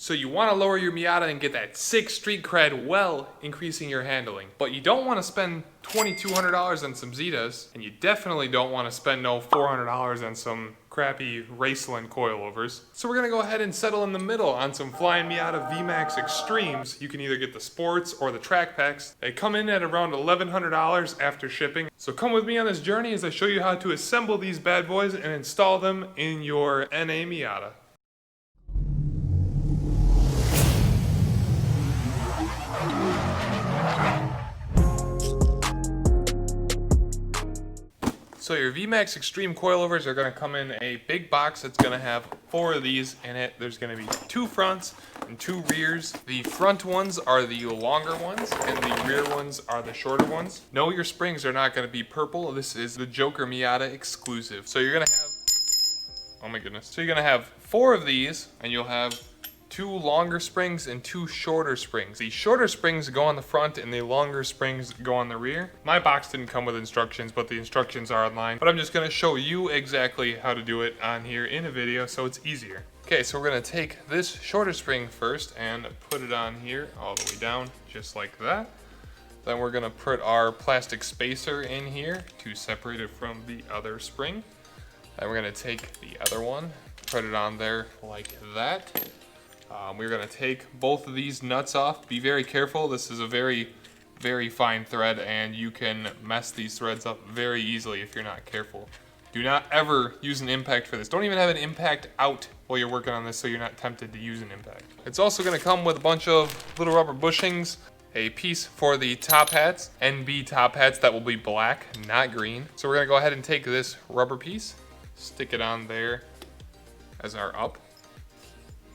So you want to lower your Miata and get that sick street cred while increasing your handling. But you don't want to spend $2,200 on some Zetas, and you definitely don't want to spend no $400 on some crappy Raceland coilovers. So we're going to go ahead and settle in the middle on some Flyin Miata V-Maxx Xtremes. You can either get the sports or the track packs. They come in at around $1,100 after shipping. So come with me on this journey as I show you how to assemble these bad boys and install them in your NA Miata. So your V-Maxx Xtreme coilovers are going to come in a big box that's going to have 4 of these in it. There's going to be 2 fronts and 2 rears. The front ones are the longer ones and the rear ones are the shorter ones. No, your springs are not going to be purple. This is the Joker Miata exclusive. So you're going to have, oh my goodness. So you're going to have 4 of these and you'll have 2 longer springs and 2 shorter springs. The shorter springs go on the front and the longer springs go on the rear. My box didn't come with instructions, but the instructions are online. But I'm just gonna show you exactly how to do it on here in a video so it's easier. Okay, so we're gonna take this shorter spring first and put it on here all the way down, just like that. Then we're gonna put our plastic spacer in here to separate it from the other spring. Then we're gonna take the other one, put it on there like that. We're going to take both of these nuts off. Be very careful. This is a very, very fine thread and you can mess these threads up very easily if you're not careful. Do not ever use an impact for this. Don't even have an impact out while you're working on this so you're not tempted to use an impact. It's also going to come with a bunch of little rubber bushings, a piece for the top hats, NB top hats that will be black, not green. So we're going to go ahead and take this rubber piece, stick it on there as our up.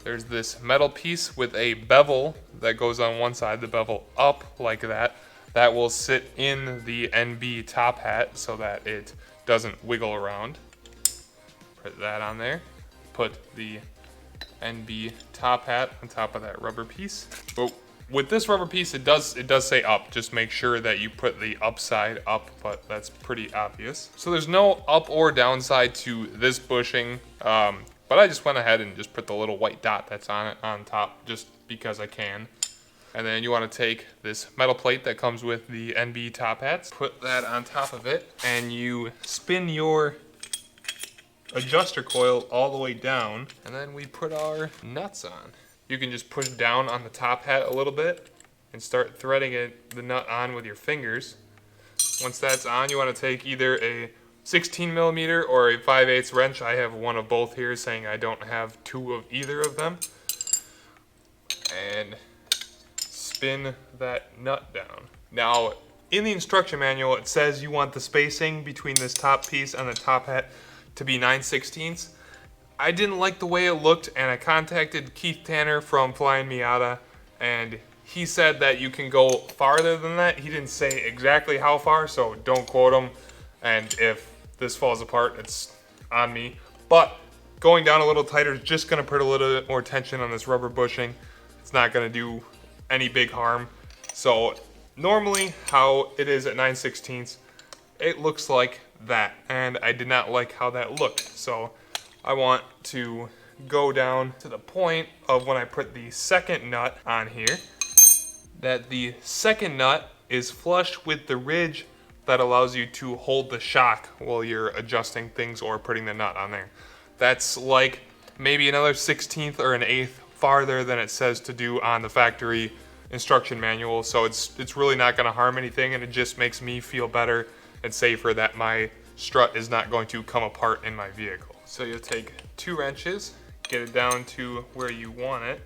There's this metal piece with a bevel that goes on one side, the bevel up like that. That will sit in the NB top hat so that it doesn't wiggle around. Put that on there. Put the NB top hat on top of that rubber piece. But with this rubber piece, it does say up. Just make sure that you put the upside up, but that's pretty obvious. So there's no up or downside to this bushing. But I just went ahead and just put the little white dot that's on it on top just because I can. And then you want to take this metal plate that comes with the NB top hats, put that on top of it, and you spin your adjuster coil all the way down, and then we put our nuts on. You can just push down on the top hat a little bit and start threading the nut on with your fingers. Once that's on, you want to take either a 16mm or a 5/8 wrench. I have one of both here, saying I don't have 2 of either of them. And spin that nut down. Now, in the instruction manual, it says you want the spacing between this top piece and the top hat to be 9/16. I didn't like the way it looked, and I contacted Keith Tanner from Flyin Miata, and he said that you can go farther than that. He didn't say exactly how far, so don't quote him. And if this falls apart, it's on me. But going down a little tighter is just gonna put a little bit more tension on this rubber bushing. It's not gonna do any big harm. So normally how it is at 9/16, it looks like that. And I did not like how that looked. So I want to go down to the point of when I put the second nut on here, that the second nut is flush with the ridge that allows you to hold the shock while you're adjusting things or putting the nut on there. That's like maybe another 1/16 or an 1/8 farther than it says to do on the factory instruction manual. So it's really not gonna harm anything, and it just makes me feel better and safer that my strut is not going to come apart in my vehicle. So you'll take 2 wrenches, get it down to where you want it,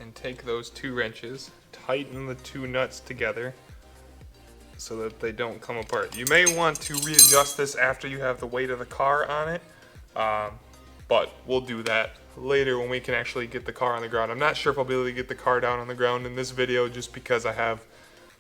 and take those 2 wrenches, tighten the 2 nuts together so that they don't come apart. You may want to readjust this after you have the weight of the car on it, but we'll do that later when we can actually get the car on the ground. I'm not sure if I'll be able to get the car down on the ground in this video just because I have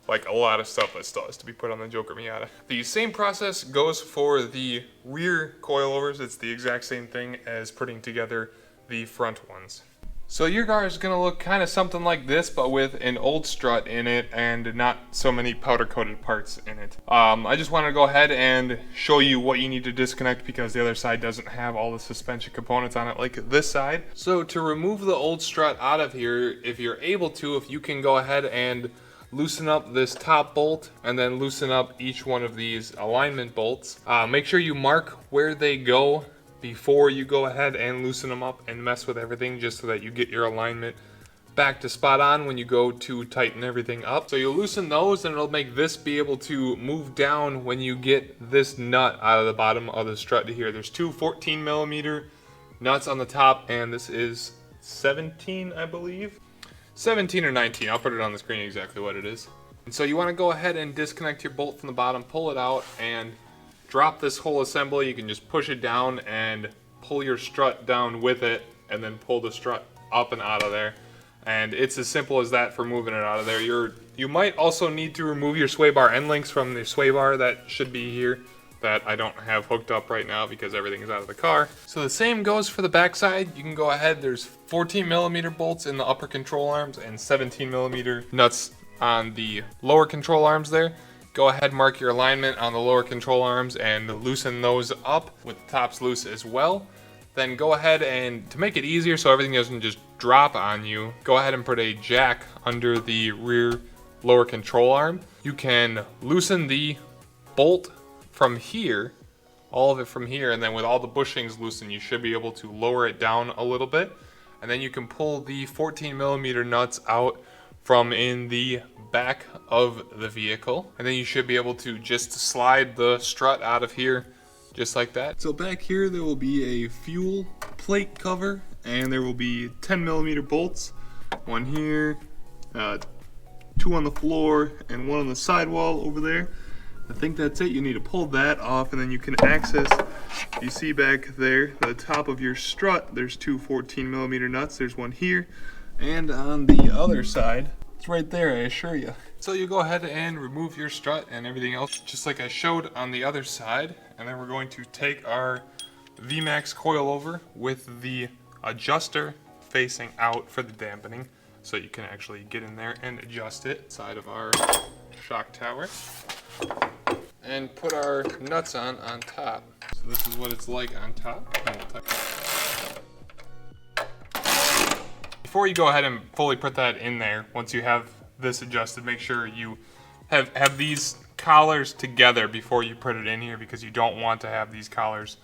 like a lot of stuff that still has to be put on the Joker Miata. The same process goes for the rear coilovers. It's the exact same thing as putting together the front ones. So your car is going to look kind of something like this, but with an old strut in it and not so many powder coated parts in it. I just want to go ahead and show you what you need to disconnect because the other side doesn't have all the suspension components on it like this side. So to remove the old strut out of here, if you're able to, if you can go ahead and loosen up this top bolt and then loosen up each one of these alignment bolts. Make sure you mark where they go before you go ahead and loosen them up and mess with everything, just so that you get your alignment back to spot on when you go to tighten everything up. So you'll loosen those and it'll make this be able to move down when you get this nut out of the bottom of the strut to here. There's two 14mm nuts on the top, and this is 17, I believe. 17 or 19, I'll put it on the screen exactly what it is. And so you want to go ahead and disconnect your bolt from the bottom, pull it out, and drop this whole assembly. You can just push it down and pull your strut down with it, and then pull the strut up and out of there. And it's as simple as that for moving it out of there. You might also need to remove your sway bar end links from the sway bar that should be here, that I don't have hooked up right now because everything is out of the car. So the same goes for the back side. You can go ahead, there's 14mm bolts in the upper control arms and 17mm nuts on the lower control arms there. Go ahead, mark your alignment on the lower control arms and loosen those up with the tops loose as well. Then go ahead and, to make it easier so everything doesn't just drop on you, go ahead and put a jack under the rear lower control arm. You can loosen the bolt from here, all of it from here, and then with all the bushings loosened, you should be able to lower it down a little bit. And then you can pull the 14mm nuts out from in the back of the vehicle, and then you should be able to just slide the strut out of here just like that. So back here there will be a fuel plate cover, and there will be 10mm bolts, one here, two on the floor and one on the sidewall over there. I think that's it. You need to pull that off, and then you can access, you see back there, the top of your strut, there's two 14mm nuts. There's one here, and on the other side, it's right there, I assure you. So you go ahead and remove your strut and everything else, just like I showed on the other side, and then we're going to take our V-Maxx coilover with the adjuster facing out for the dampening, so you can actually get in there and adjust it, side of our shock tower, and put our nuts on top. So this is what it's like on top. Before you go ahead and fully put that in there, once you have this adjusted, make sure you have these collars together before you put it in here, because you don't want to have these collars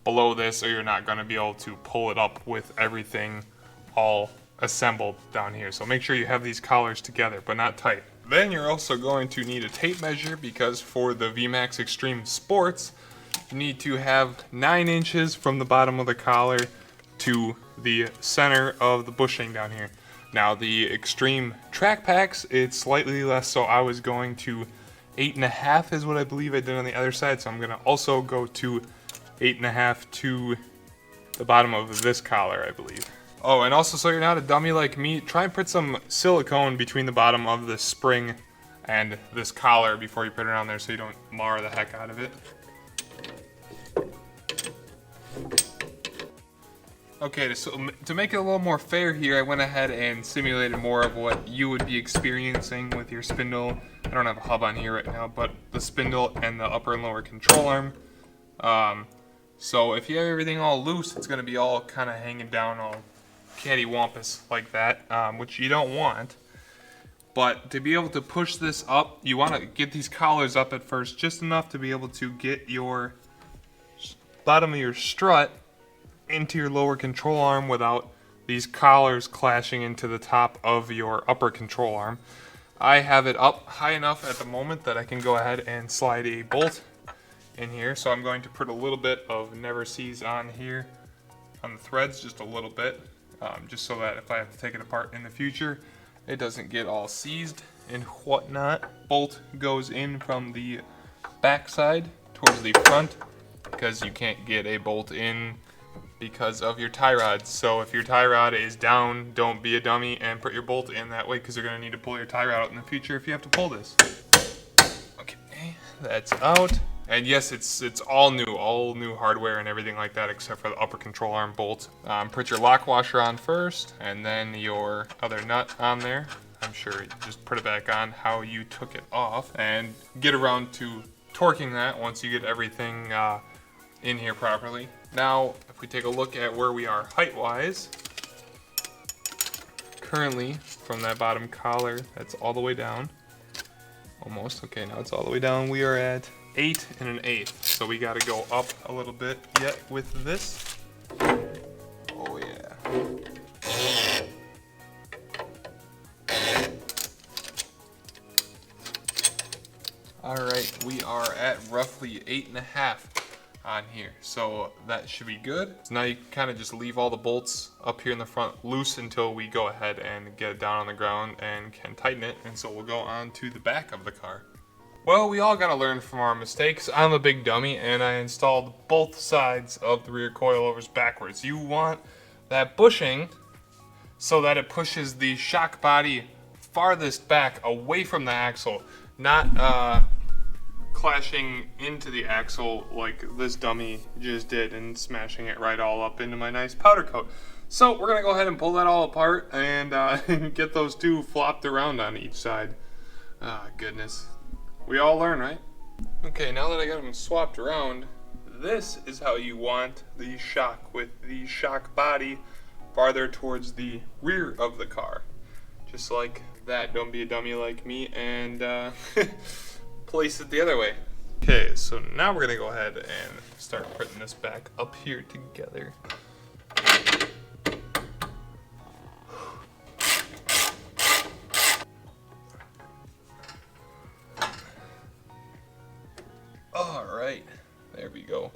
below this, or you're not going to be able to pull it up with everything all assembled down here. So make sure you have these collars together, but not tight. Then you're also going to need a tape measure, because for the V-Maxx Xtreme Sports, you need to have 9 inches from the bottom of the collar to the center of the bushing down here. Now the Xtreme track packs, it's slightly less, so I was going to 8.5 is what I believe I did on the other side, so I'm going to also go to 8.5 to the bottom of this collar, I believe. Oh, and also, so you're not a dummy like me, try and put some silicone between the bottom of the spring and this collar before you put it on there, so you don't mar the heck out of it. Okay, so to make it a little more fair here, I went ahead and simulated more of what you would be experiencing with your spindle. I don't have a hub on here right now, but the spindle and the upper and lower control arm. So if you have everything all loose, it's going to be all kind of hanging down all cattywampus like that, which you don't want. But to be able to push this up, you want to get these collars up at first, just enough to be able to get your bottom of your strut into your lower control arm without these collars clashing into the top of your upper control arm. I have it up high enough at the moment that I can go ahead and slide a bolt in here. So I'm going to put a little bit of Never Seize on here on the threads, just a little bit, just so that if I have to take it apart in the future, it doesn't get all seized and whatnot. Bolt goes in from the back side towards the front, because you can't get a bolt in because of your tie rods. So if your tie rod is down, don't be a dummy and put your bolt in that way, because you're going to need to pull your tie rod out in the future if you have to pull this. Okay, that's out. And yes, it's all new hardware and everything like that, except for the upper control arm bolt. Put your lock washer on first, and then your other nut on there. I'm sure you just put it back on how you took it off, and get around to torquing that once you get everything in here properly. Now, if we take a look at where we are height-wise, currently from that bottom collar, that's all the way down. Almost. Okay, now it's all the way down. We are at 8 1/8. So we got to go up a little bit yet with this. Oh yeah. All right, we are at roughly 8 1/2 on here, so that should be good. So now you kind of just leave all the bolts up here in the front loose until we go ahead and get it down on the ground and can tighten it. And so we'll go on to the back of the car. Well, we all gotta learn from our mistakes. I'm a big dummy and I installed both sides of the rear coilovers backwards. You want that bushing so that it pushes the shock body farthest back away from the axle, not clashing into the axle like this dummy just did and smashing it right all up into my nice powder coat. So we're gonna go ahead and pull that all apart and get those two flopped around on each side. Ah, goodness. We all learn, right? Okay, now that I got them swapped around, this is how you want the shock, with the shock body farther towards the rear of the car. Just like that. Don't be a dummy like me and place it the other way. Okay, so now we're gonna go ahead and start putting this back up here together. Alright, there we go.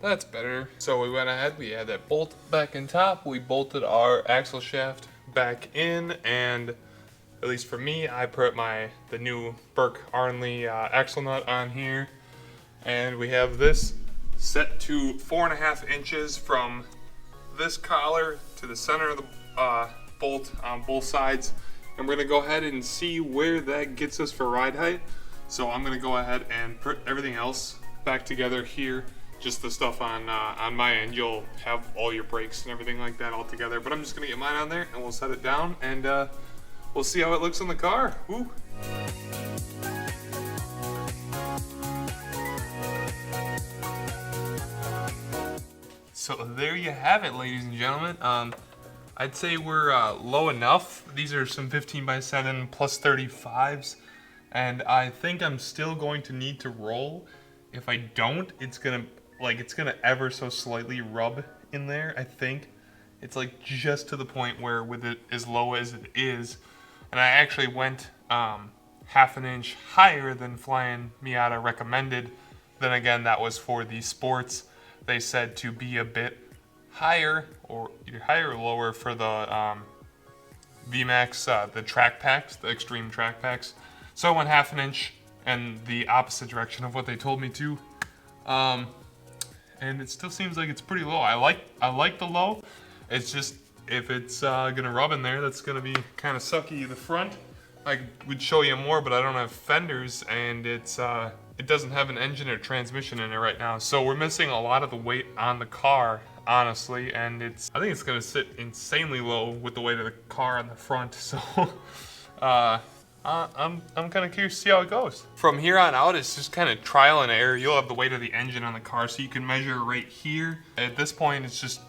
That's better. So we went ahead, we had that bolt back in top, we bolted our axle shaft back in, and at least for me, I put the new Burke Arnley axle nut on here, and we have this set to 4.5 inches from this collar to the center of the bolt on both sides, and we're gonna go ahead and see where that gets us for ride height. So I'm gonna go ahead and put everything else back together here, just the stuff on my end. You'll have all your brakes and everything like that all together, but I'm just gonna get mine on there and we'll set it down and we'll see how it looks in the car. Woo. So there you have it, ladies and gentlemen. I'd say we're low enough. These are some 15x7 plus 35s, and I think I'm still going to need to roll. If I don't, it's gonna ever so slightly rub in there. I think it's like just to the point where, with it as low as it is, and I actually went 1/2 inch higher than Flyin Miata recommended. Then again, that was for the sports. They said to be a bit higher, or either higher or lower for the V-Maxx, the track packs, the Xtreme track packs. So I went 1/2 inch and the opposite direction of what they told me to. And it still seems like it's pretty low. I like the low. It's just, if it's gonna rub in there, that's gonna be kind of sucky. The front, I would show you more, but I don't have fenders, and it doesn't have an engine or transmission in it right now. So we're missing a lot of the weight on the car, honestly, and I think it's gonna sit insanely low with the weight of the car on the front. So I'm kind of curious to see how it goes. From here on out, it's just kind of trial and error. You'll have the weight of the engine on the car, so you can measure right here. At this point, it's just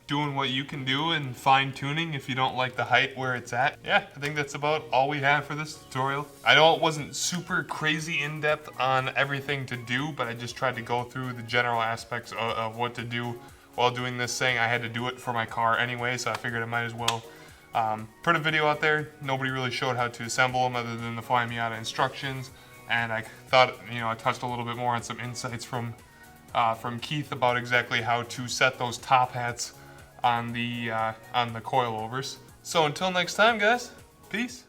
doing what you can do and fine tuning if you don't like the height where it's at. Yeah, I think that's about all we have for this tutorial. I know it wasn't super crazy in-depth on everything to do, but I just tried to go through the general aspects of what to do while doing this thing. I had to do it for my car anyway, so I figured I might as well put a video out there. Nobody really showed how to assemble them other than the Flyin Miata instructions, and I thought, I touched a little bit more on some insights from Keith about exactly how to set those top hats on the coilovers. So until next time, guys, peace.